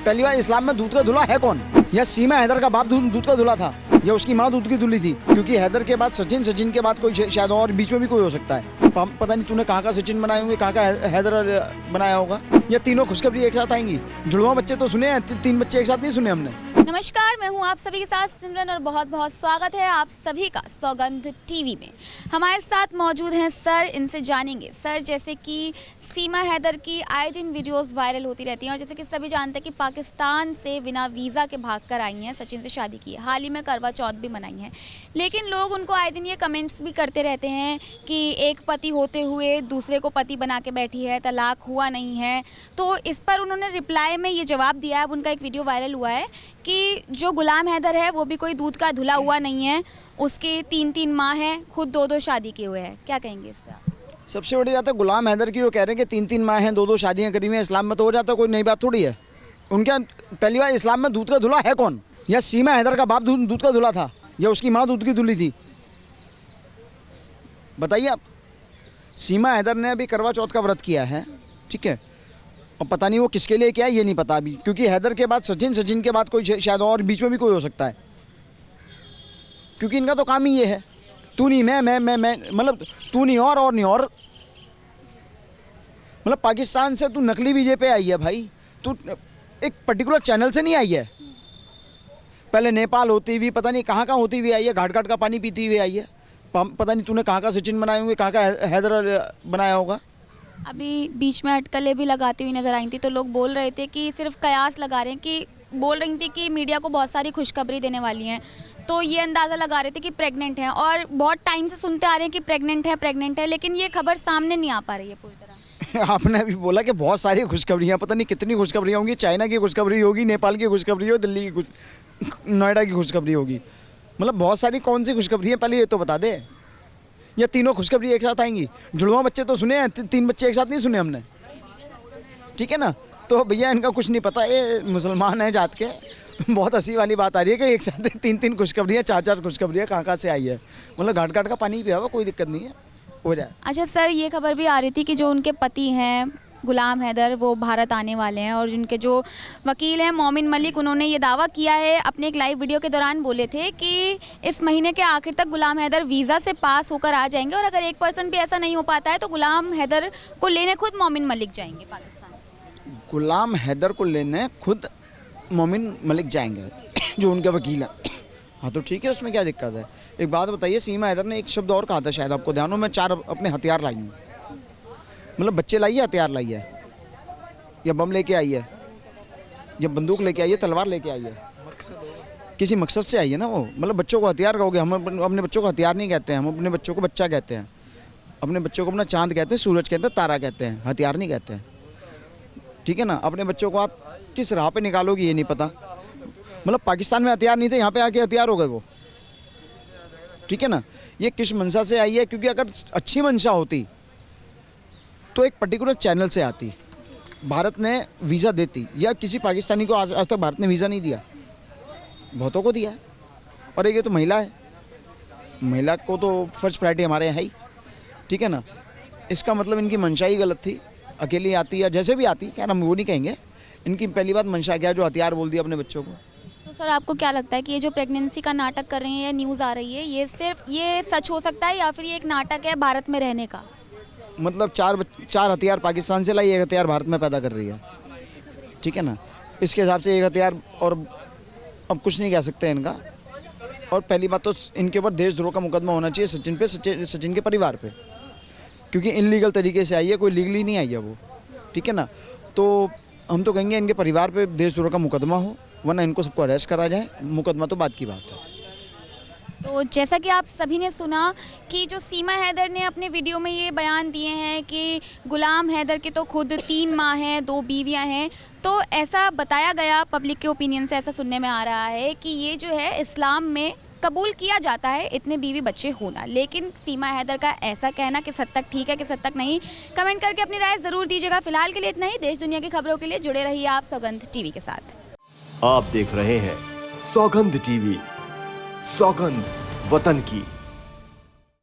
पहली बार इस्लाम में दूध का दूल्हा है कौन? या सीमा हैदर का बाप दूध का दूल्हा था, या उसकी माँ दूध की दूल्ही थी? क्योंकि हैदर के बाद सचिन, सचिन के बाद कोई शायद और बीच में भी कोई हो सकता है। पता नहीं तूने कहाँ का सचिन बनाए होंगे, कहाँ का हैदर बनाया होगा। या तीनों खुशखबरी एक साथ आएंगी? जुड़वा बच्चे तो सुने हैं, तीन बच्चे एक साथ नहीं सुने हमने। नमस्कार, मैं हूं आप सभी के साथ सिमरन और बहुत बहुत स्वागत है आप सभी का सौगंध टीवी में। हमारे साथ मौजूद हैं सर, इनसे जानेंगे। सर, जैसे कि सीमा हैदर की आए दिन वीडियोस वायरल होती रहती हैं और जैसे कि सभी जानते हैं कि पाकिस्तान से बिना वीज़ा के भाग कर आई हैं, सचिन से शादी की है, हाल ही में करवा चौथ भी मनाई है। लेकिन लोग उनको आए दिन ये कमेंट्स भी करते रहते हैं कि एक पति होते हुए दूसरे को पति बना के बैठी है, तलाक हुआ नहीं है। तो इस पर उन्होंने रिप्लाई में ये जवाब दिया है। अब उनका एक वीडियो वायरल हुआ है कि जो गुलाम हैदर है वो भी कोई दूध का धुला हुआ नहीं है, उसके 3 माह हैं, खुद 2 शादी किए हुए हैं। क्या कहेंगे इस पर? सबसे बड़ी बात है गुलाम हैदर की, वो कह रहे हैं कि 3 माह हैं, 2 शादियां करी हुई हैं। इस्लाम में तो हो जाता, कोई नई बात थोड़ी है। उनका पहली बार इस्लाम में दूध का दूल्हा है कौन? या सीमा हैदर का बाप दूध का दूल्हा था, या उसकी माँ दूध की दूल्ही थी? बताइए आप। सीमा हैदर ने अभी करवा चौथ का व्रत किया है, ठीक है, और पता नहीं वो किसके लिए किया है ये नहीं पता अभी, क्योंकि हैदर के बाद सचिन, सचिन के बाद कोई शायद और बीच में भी कोई हो सकता है। क्योंकि इनका तो काम ही ये है, तू नहीं मैं मतलब तू नहीं और नहीं और। मतलब पाकिस्तान से तू नकली वीजे पे आई है भाई, तू एक पर्टिकुलर चैनल से नहीं आई है। पहले नेपाल होती हुई, पता नहीं कहाँ होती हुई आई है, घाट घाट का पानी पीती हुई आई है। पता नहीं तूने कहाँ का सचिन बनाए होंगे, कहाँ का हैदर बनाया होगा। अभी बीच में अटकलें भी लगाती हुई नजर आई थी, तो लोग बोल रहे थे कि सिर्फ कयास लगा रहे हैं, कि बोल रही थी कि मीडिया को बहुत सारी खुशखबरी देने वाली हैं, तो ये अंदाज़ा लगा रहे थे कि प्रेग्नेंट हैं। और बहुत टाइम से सुनते आ रहे हैं कि प्रेग्नेंट है, लेकिन ये खबर सामने नहीं आ पा रही है पूरी तरह। आपने अभी बोला कि बहुत सारी खुशखबरियाँ, पता नहीं कितनी खुशखबरियाँ होंगी। चाइना की खुशखबरी होगी, नेपाल की खुशखबरी हो, दिल्ली की नोएडा की खुशखबरी होगी। मतलब बहुत सारी कौन सी खुशखबरी है, पहले ये तो बता दे। या तीनों खुशखबरी एक साथ आएंगी? जुड़वा बच्चे तो सुने हैं, 3 बच्चे एक साथ नहीं सुने हमने, ठीक है ना। तो भैया इनका कुछ नहीं पता, ये मुसलमान है जात के। बहुत हंसी वाली बात आ रही है कि एक साथ 3 खुशखबरियाँ, 4 खुशखबरियाँ कहाँ से आई है। मतलब घाट घाट का पानी पिया हुआ, कोई दिक्कत नहीं है, हो जाए। अच्छा सर, ये खबर भी आ रही थी कि जो उनके पति हैं गुलाम हैदर, वो भारत आने वाले हैं, और जिनके जो वकील हैं मोमिन मलिक, उन्होंने ये दावा किया है, अपने एक लाइव वीडियो के दौरान बोले थे कि इस महीने के आखिर तक गुलाम हैदर वीज़ा से पास होकर आ जाएंगे, और अगर 1% भी ऐसा नहीं हो पाता है तो गुलाम हैदर को लेने खुद मोमिन मलिक जाएंगे पाकिस्तान। गुलाम हैदर को लेने खुद मोमिन मलिक जाएंगे, जो उनके वकील है। हाँ तो ठीक है, उसमें क्या दिक्कत है। एक बात बताइए, सीमा हैदर ने एक शब्द और कहा था, शायद आपको ध्यान हो, मैं 4 अपने हथियार लाई हूँ। मतलब बच्चे लाई है, हथियार लाई है, या बम लेके आई है, या बंदूक लेके आई है, तलवार लेके आई है, किसी मकसद से आई है ना वो। मतलब बच्चों को हथियार कहोगे, हम अपने बच्चों को हथियार नहीं कहते हैं, हम अपने बच्चों को बच्चा कहते हैं। अपने बच्चों को अपना चांद कहते हैं, सूरज कहते हैं, तारा कहते हैं, हथियार नहीं कहते हैं, ठीक है ना। अपने बच्चों को आप किस राह पे निकालोगे ये नहीं पता। मतलब पाकिस्तान में हथियार नहीं थे, यहाँ पे आके हथियार हो गए वो, ठीक है ना। ये किस मंशा से आई है? क्योंकि अगर अच्छी मंशा होती तो एक पर्टिकुलर चैनल से आती, भारत ने वीज़ा देती, या किसी पाकिस्तानी को आज तक भारत ने वीज़ा नहीं दिया, बहुतों को दिया है। और एक ये तो महिला है, महिला को तो फर्स्ट प्रायोरिटी हमारे यहाँ है ही, ठीक है ना। इसका मतलब इनकी मंशा ही गलत थी। अकेली आती या जैसे भी आती, क्या हम वो नहीं कहेंगे। इनकी पहली बात मंशा क्या, जो हथियार बोल दिया अपने बच्चों को। तो सर, आपको क्या लगता है कि ये जो प्रेगनेंसी का नाटक कर रहे हैं या न्यूज़ आ रही है, ये सिर्फ ये सच हो सकता है, या फिर ये एक नाटक है भारत में रहने का? मतलब 4 हथियार पाकिस्तान से लाई, 1 हथियार भारत में पैदा कर रही है, ठीक है ना। इसके हिसाब से 1 हथियार, और अब कुछ नहीं कह सकते इनका। और पहली बात तो इनके ऊपर देशद्रोह का मुकदमा होना चाहिए, सचिन पे, सचिन के परिवार पे, क्योंकि इनलीगल तरीके से आई है, कोई लीगली नहीं आई है वो, ठीक है ना। तो हम तो कहेंगे इनके परिवार पे देशद्रोह का मुकदमा हो, वरना इनको सबको अरेस्ट करा जाए। मुकदमा तो बात की बात है। तो जैसा कि आप सभी ने सुना कि जो सीमा हैदर ने अपने वीडियो में ये बयान दिए हैं कि गुलाम हैदर के तो खुद 3 माँ हैं, 2 बीवियाँ हैं, तो ऐसा बताया गया, पब्लिक के ओपिनियन से ऐसा सुनने में आ रहा है कि ये जो है इस्लाम में कबूल किया जाता है इतने बीवी बच्चे होना। लेकिन सीमा हैदर का ऐसा कहना किस हद तक ठीक है, किस हद तक नहीं, कमेंट करके अपनी राय ज़रूर दीजिएगा। फिलहाल के लिए इतना ही। देश दुनिया की खबरों के लिए जुड़े रहिए आप सौगंध टीवी के साथ। आप देख रहे हैं सौगंध टीवी, सौगंध वतन की।